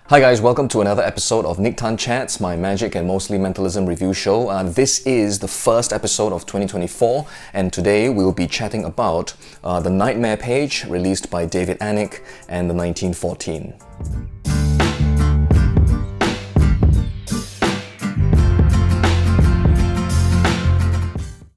Hi guys, welcome to another episode of Nique Chats, my magic and mostly mentalism review show. This is the first episode of 2024, and today we'll be chatting about the Nightmare Page released by David Alnwick and the 1914.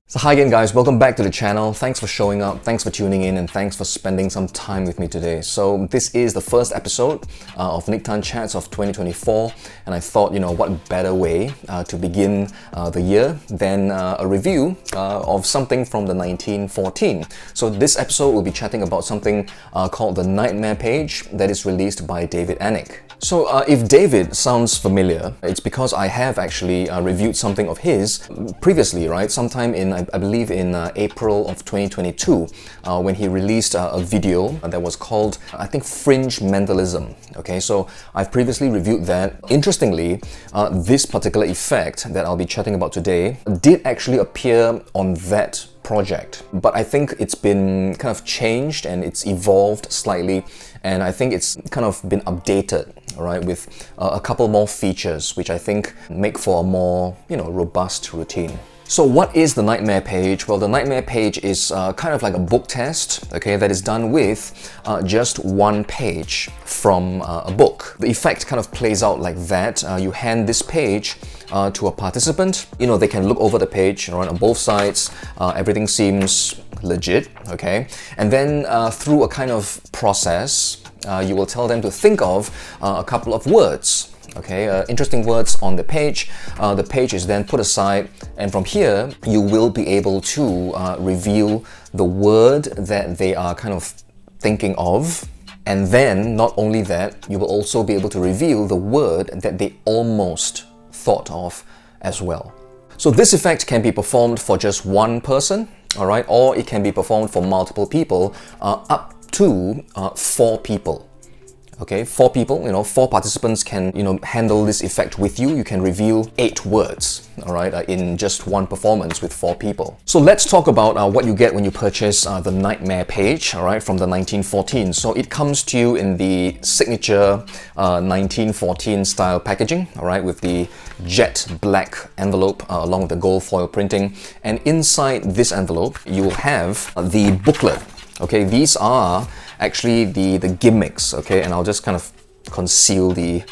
So hi again guys, welcome back to the channel. Thanks for showing up, thanks for tuning in, and thanks for spending some time with me today. So this is the first episode of Nique Chats of 2024, and I thought, what better way to begin the year than a review of something from the 1914. So this episode will be chatting about something called the Nightmare Page that is released by David Alnwick. So if David sounds familiar, it's because I have actually reviewed something of his previously, right? Sometime in, I believe in April of 2022, when he released a video that was called, I think, Fringe Mentalism. Okay, so I've previously reviewed that. Interestingly, this particular effect that I'll be chatting about today did actually appear on that project, but I think it's been kind of changed and it's evolved slightly, and I think it's kind of been updated, right, with a couple more features which I think make for a more, robust routine. So what is the Nightmare Page? Well, the Nightmare Page is kind of like a book test, okay, that is done with just one page from a book. The effect kind of plays out like that. You hand this page to a participant. They can look over the page, right, on both sides. Everything seems legit, okay? And then through a kind of process, you will tell them to think of a couple of words. Okay, interesting words on the page. The page is then put aside, and from here you will be able to reveal the word that they are kind of thinking of, and then not only that, you will also be able to reveal the word that they almost thought of as well. So this effect can be performed for just one person, all right, or it can be performed for multiple people, up to 4 people. Okay, 4 people, 4 participants can, handle this effect with you. You can reveal 8 words, all right, in just one performance with 4 people. So let's talk about what you get when you purchase the Nightmare Page, all right, from the 1914. So it comes to you in the signature 1914 style packaging, all right, with the jet black envelope along with the gold foil printing. And inside this envelope, you will have the booklet. Okay, these are actually the gimmicks, okay, and I'll just kind of conceal the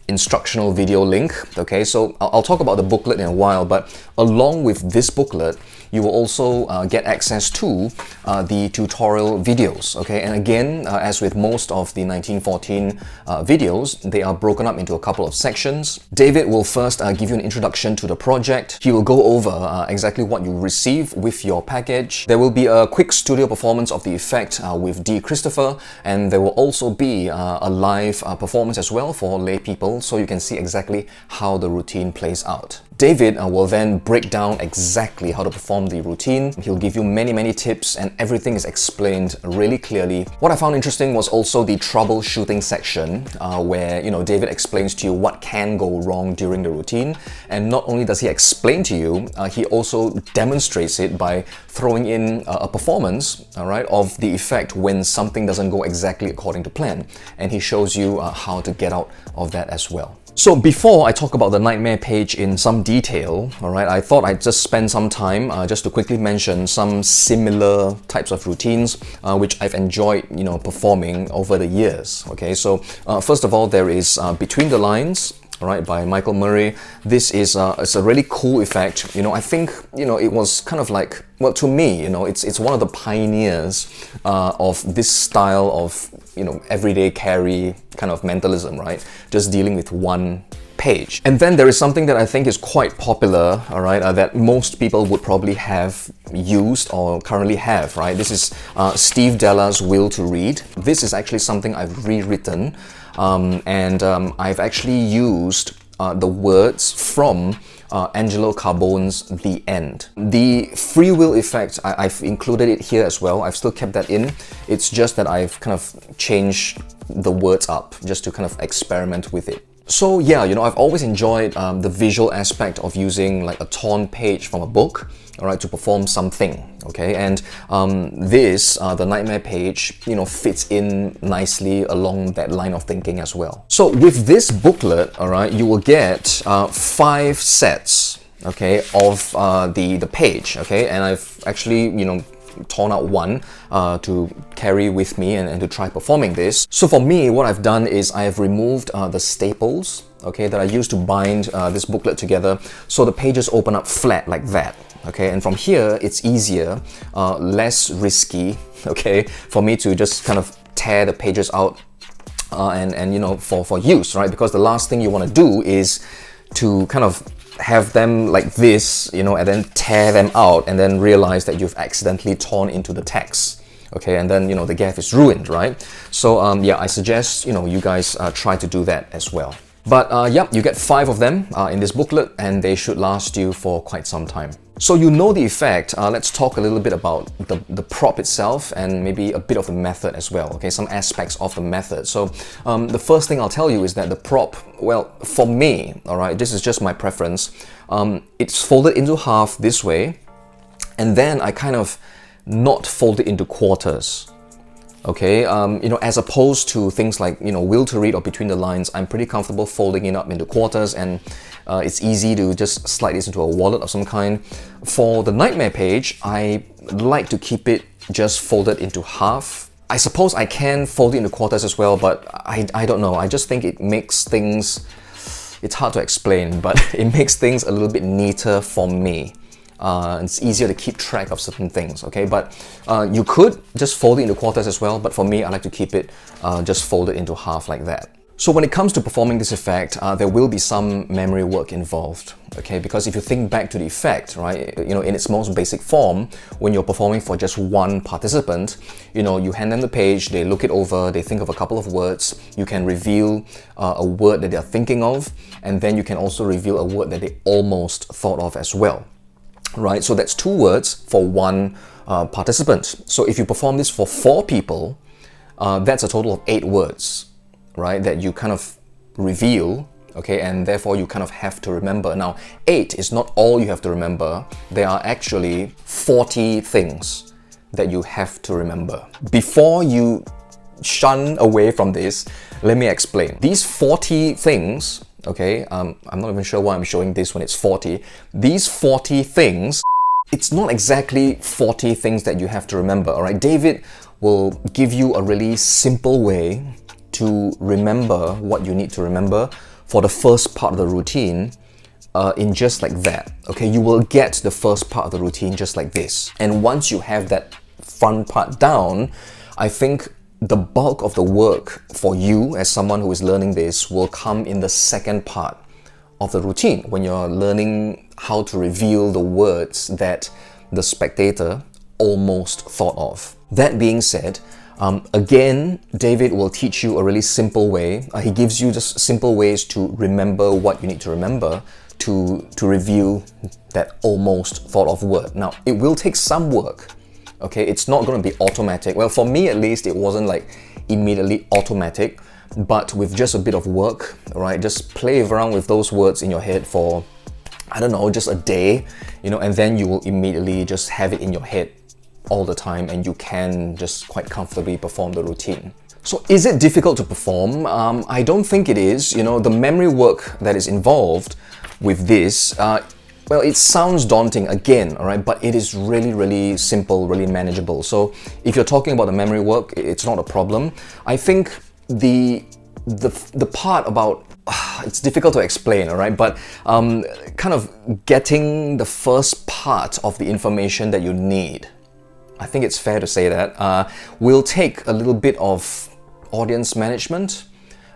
instructional video link. Okay, so I'll talk about the booklet in a while, but along with this booklet, you will also get access to the tutorial videos. Okay, and again, as with most of the 1914 videos, they are broken up into a couple of sections. David will first give you an introduction to the project. He will go over exactly what you receive with your package. There will be a quick studio performance of the effect with D. Christopher, and there will also be a live performance as well for lay people, so you can see exactly how the routine plays out. David will then break down exactly how to perform the routine. He'll give you many tips, and everything is explained really clearly. What I found interesting was also the troubleshooting section, where David explains to you what can go wrong during the routine. And not only does he explain to you, he also demonstrates it by throwing in a performance, all right, of the effect when something doesn't go exactly according to plan. And he shows you how to get out of that as well. So before I talk about the Nightmare Page in some detail, all right, I thought I'd just spend some time just to quickly mention some similar types of routines which I've enjoyed, performing over the years. Okay, so first of all, there is Between the Lines, all right, by Michael Murray. This is it's a really cool effect. I think it was kind of like, well, to me, it's one of the pioneers of this style of everyday carry kind of mentalism, right? Just dealing with one page. And then there is something that I think is quite popular, all right, that most people would probably have used or currently have, right? This is Steve Della's Will to Read. This is actually something I've rewritten, and I've actually used the words from Angelo Carbone's The End. The free will effect, I've included it here as well. I've still kept that in. It's just that I've kind of changed the words up just to kind of experiment with it. So yeah, I've always enjoyed the visual aspect of using like a torn page from a book, all right, to perform something, okay? And the nightmare page, fits in nicely along that line of thinking as well. So with this booklet, all right, you will get 5 sets, okay, of the page, okay? And I've actually, torn out one to carry with me and to try performing this. So for me, what I've done is I have removed the staples, okay, that I used to bind this booklet together, so the pages open up flat like that, okay? And from here, it's easier, less risky, okay, for me to just kind of tear the pages out and for use, right? Because the last thing you want to do is to kind of have them like this, and then tear them out and then realize that you've accidentally torn into the text, okay? And then, the gaff is ruined, right? So yeah, I suggest, you guys try to do that as well. But yep, you get 5 of them in this booklet, and they should last you for quite some time. So you know the effect. Let's talk a little bit about the prop itself and maybe a bit of the method as well, okay? Some aspects of the method. So the first thing I'll tell you is that the prop, well, for me, all right, this is just my preference, it's folded into half this way, and then I kind of not fold it into quarters. Okay, as opposed to things like, will to read or between the lines, I'm pretty comfortable folding it up into quarters, and it's easy to just slide this into a wallet of some kind. For the nightmare page, I like to keep it just folded into half. I suppose I can fold it into quarters as well, but I don't know. I just think it makes things, it's hard to explain, but it makes things a little bit neater for me. It's easier to keep track of certain things, okay? But you could just fold it into quarters as well, but for me, I like to keep it just folded into half like that. So when it comes to performing this effect, there will be some memory work involved, okay? Because if you think back to the effect, right, in its most basic form, when you're performing for just one participant, you hand them the page, they look it over, they think of a couple of words, you can reveal a word that they're thinking of, and then you can also reveal a word that they almost thought of as well. Right, so that's 2 words for one participant. So if you perform this for 4 people, that's a total of 8 words, right, that you kind of reveal, okay, and therefore you kind of have to remember. Now, 8 is not all you have to remember. There are actually 40 things that you have to remember. Before you shun away from this, let me explain. These 40 things, okay, I'm not even sure why I'm showing this when it's 40. These 40 things, it's not exactly 40 things that you have to remember, all right? David will give you a really simple way to remember what you need to remember for the first part of the routine in just like that, okay? You will get the first part of the routine just like this. And once you have that front part down, I think the bulk of the work for you as someone who is learning this will come in the second part of the routine, when you're learning how to reveal the words that the spectator almost thought of. That being said, again, David will teach you a really simple way. He gives you just simple ways to remember what you need to remember to reveal that almost thought of word. Now, it will take some work. Okay, it's not going to be automatic. Well, for me at least, it wasn't like immediately automatic, but with just a bit of work, right, just play around with those words in your head for, I don't know, just a day, and then you will immediately just have it in your head all the time, and you can just quite comfortably perform the routine. So is it difficult to perform? I don't think it is. The memory work that is involved with this, well, it sounds daunting again, all right, but it is really, really simple, really manageable. So if you're talking about the memory work, it's not a problem. I think the part about, it's difficult to explain, all right, but kind of getting the first part of the information that you need, I think it's fair to say that, will take a little bit of audience management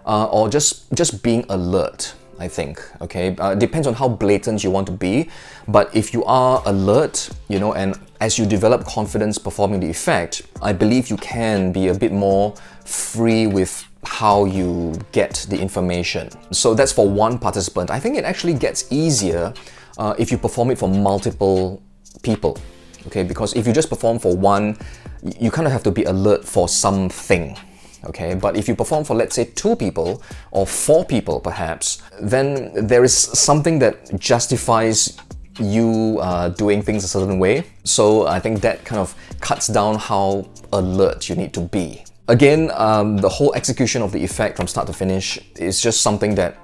or just being alert. I think, okay? Depends on how blatant you want to be, but if you are alert, and as you develop confidence performing the effect, I believe you can be a bit more free with how you get the information. So that's for one participant. I think it actually gets easier if you perform it for multiple people, okay? Because if you just perform for one, you kind of have to be alert for something. okay? But if you perform for, let's say, 2 people or 4 people perhaps, then there is something that justifies you doing things a certain way. So I think that kind of cuts down how alert you need to be. Again, the whole execution of the effect from start to finish is just something that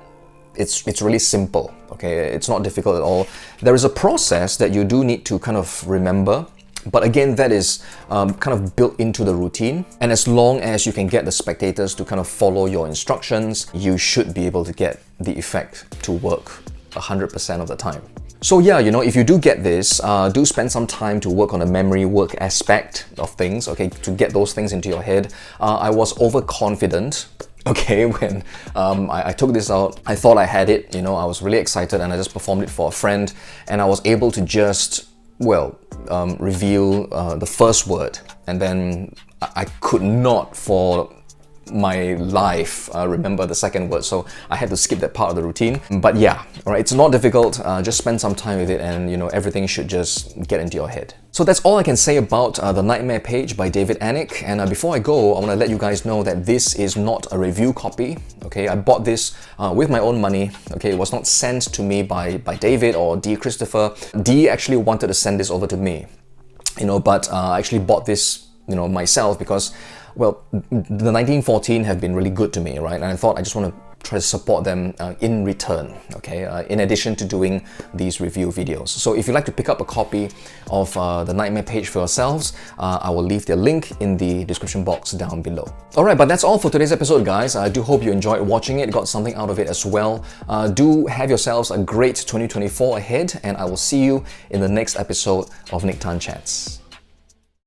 it's really simple, okay? It's not difficult at all. There is a process that you do need to kind of remember, but again, that is kind of built into the routine. And as long as you can get the spectators to kind of follow your instructions, you should be able to get the effect to work 100% of the time. So yeah, you know, if you do get this, do spend some time to work on the memory work aspect of things, okay, to get those things into your head. I was overconfident, okay, when I took this out. I thought I had it, you know, I was really excited and I just performed it for a friend and I was able to just, well, reveal the first word, and then I could not for my life remember the second word, so I had to skip that part of the routine. But yeah, alright, it's not difficult, just spend some time with it and you know, everything should just get into your head. So that's all I can say about The Nightmare Page by David Nique. And before I go, I want to let you guys know that this is not a review copy, okay? I bought this with my own money, okay? It was not sent to me by David or D. Christopher. D actually wanted to send this over to me, you know, but I actually bought this, you know, myself because, well, the 1914 have been really good to me, right? And I thought I just want to try to support them in return, okay? In addition to doing these review videos. So if you'd like to pick up a copy of The Nightmare Page for yourselves, I will leave the link in the description box down below. Alright, but that's all for today's episode, guys. I do hope you enjoyed watching it, got something out of it as well. Do have yourselves a great 2024 ahead, and I will see you in the next episode of Nique Tan Chats.